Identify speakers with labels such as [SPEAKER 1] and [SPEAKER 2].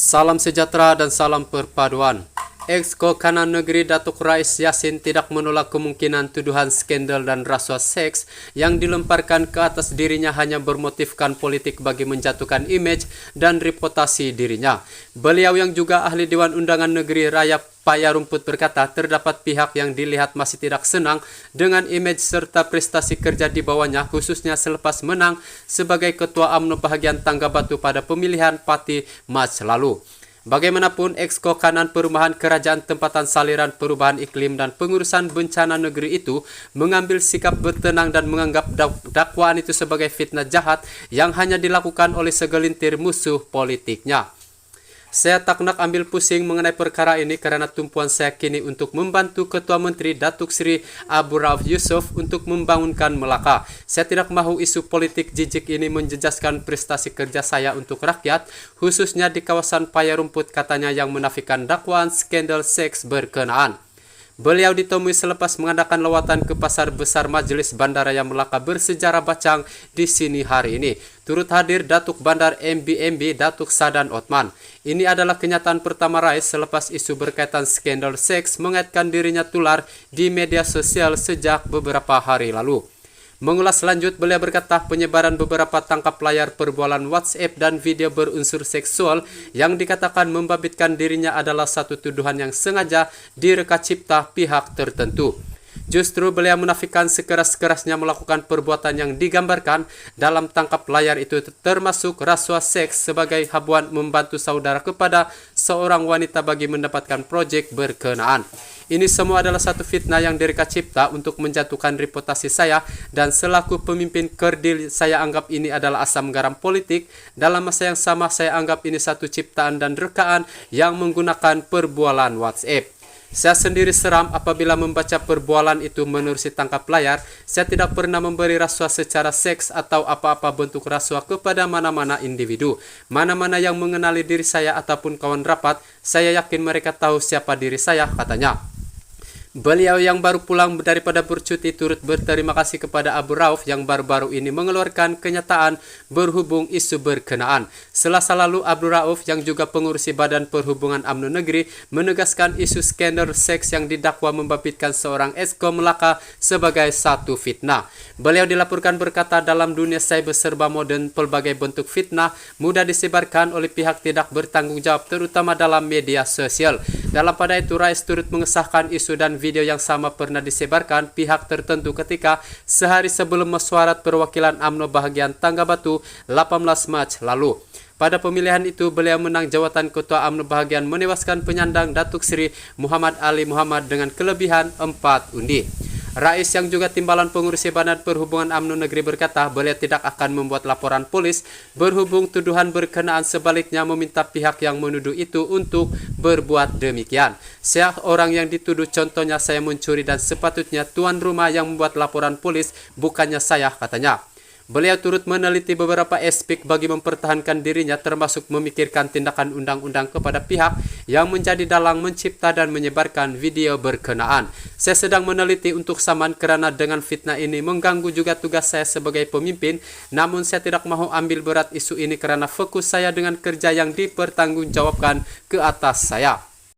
[SPEAKER 1] Salam sejahtera dan salam perpaduan. Ex-Ko Kanan Negeri Datuk Rais Yassin tidak menolak kemungkinan tuduhan skandal dan rasuah seks yang dilemparkan ke atas dirinya hanya bermotifkan politik bagi menjatuhkan image dan reputasi dirinya. Beliau yang juga ahli Dewan Undangan Negeri Raya Payarumput berkata terdapat pihak yang dilihat masih tidak senang dengan image serta prestasi kerja di bawahnya, khususnya selepas menang sebagai Ketua UMNO bahagian Tangga Batu pada pemilihan Pati Mac lalu. Bagaimanapun, Ex-Ko Kanan Perumahan Kerajaan Tempatan Saliran Perubahan Iklim dan Pengurusan Bencana Negeri itu mengambil sikap bertenang dan menganggap dakwaan itu sebagai fitnah jahat yang hanya dilakukan oleh segelintir musuh politiknya. Saya tak nak ambil pusing mengenai perkara ini karena tumpuan saya kini untuk membantu Ketua Menteri Datuk Seri Abu Rauf Yusof untuk membangunkan Melaka. Saya tidak mahu isu politik jijik ini menjejaskan prestasi kerja saya untuk rakyat, khususnya di kawasan Payarumput, katanya yang menafikan dakwaan skandal seks berkenaan. Beliau ditemui selepas mengadakan lawatan ke Pasar Besar Majelis Bandaraya Melaka bersejarah Bacang di sini hari ini. Turut hadir Datuk Bandar MBMB Datuk Sadan Otman. Ini adalah kenyataan pertama Rais selepas isu berkaitan skandal seks mengaitkan dirinya tular di media sosial sejak beberapa hari lalu. Mengulas lanjut, beliau berkata penyebaran beberapa tangkap layar perbualan WhatsApp dan video berunsur seksual yang dikatakan membabitkan dirinya adalah satu tuduhan yang sengaja direka cipta pihak tertentu. Justru beliau menafikan sekeras-kerasnya melakukan perbuatan yang digambarkan dalam tangkap layar itu, termasuk rasuah seks sebagai habuan membantu saudara kepada seorang wanita bagi mendapatkan proyek berkenaan. Ini semua adalah satu fitnah yang direka cipta untuk menjatuhkan reputasi saya, dan selaku pemimpin kerdil saya anggap ini adalah asam garam politik. Dalam masa yang sama saya anggap ini satu ciptaan dan rekaan yang menggunakan perbualan WhatsApp. Saya sendiri seram apabila membaca perbualan itu menerusi tangkap layar. Saya tidak pernah memberi rasuah secara seks atau apa-apa bentuk rasuah kepada mana-mana individu. Mana-mana yang mengenali diri saya ataupun kawan rapat, saya yakin mereka tahu siapa diri saya, katanya. Beliau yang baru pulang daripada bercuti turut berterima kasih kepada Abu Rauf yang baru-baru ini mengeluarkan kenyataan berhubung isu berkenaan. Selasa lalu, Abu Rauf yang juga pengurusi Badan Perhubungan UMNO Negeri menegaskan isu skandal seks yang didakwa membabitkan seorang Ex-Ko Melaka sebagai satu fitnah. Beliau dilaporkan berkata dalam dunia cyber serba modern pelbagai bentuk fitnah mudah disebarkan oleh pihak tidak bertanggung jawab terutama dalam media sosial. Dalam pada itu, Rais turut mengesahkan isu dan video yang sama pernah disebarkan pihak tertentu ketika sehari sebelum mesyuarat perwakilan UMNO bahagian Tangga Batu 18 Mac lalu. Pada pemilihan itu, beliau menang jawatan Ketua UMNO bahagian menewaskan penyandang Datuk Seri Muhammad Ali Muhammad dengan kelebihan 4 undi. Rais yang juga timbalan pengurusi Badan Perhubungan UMNO Negeri berkata beliau tidak akan membuat laporan polis berhubung tuduhan berkenaan, sebaliknya meminta pihak yang menuduh itu untuk berbuat demikian. Saya orang yang dituduh, contohnya saya mencuri dan sepatutnya tuan rumah yang membuat laporan polis, bukannya saya, katanya. Beliau turut meneliti beberapa aspek bagi mempertahankan dirinya, termasuk memikirkan tindakan undang-undang kepada pihak yang menjadi dalang mencipta dan menyebarkan video berkenaan. Saya sedang meneliti untuk saman kerana dengan fitnah ini mengganggu juga tugas saya sebagai pemimpin, namun saya tidak mahu ambil berat isu ini kerana fokus saya dengan kerja yang dipertanggungjawabkan ke atas saya.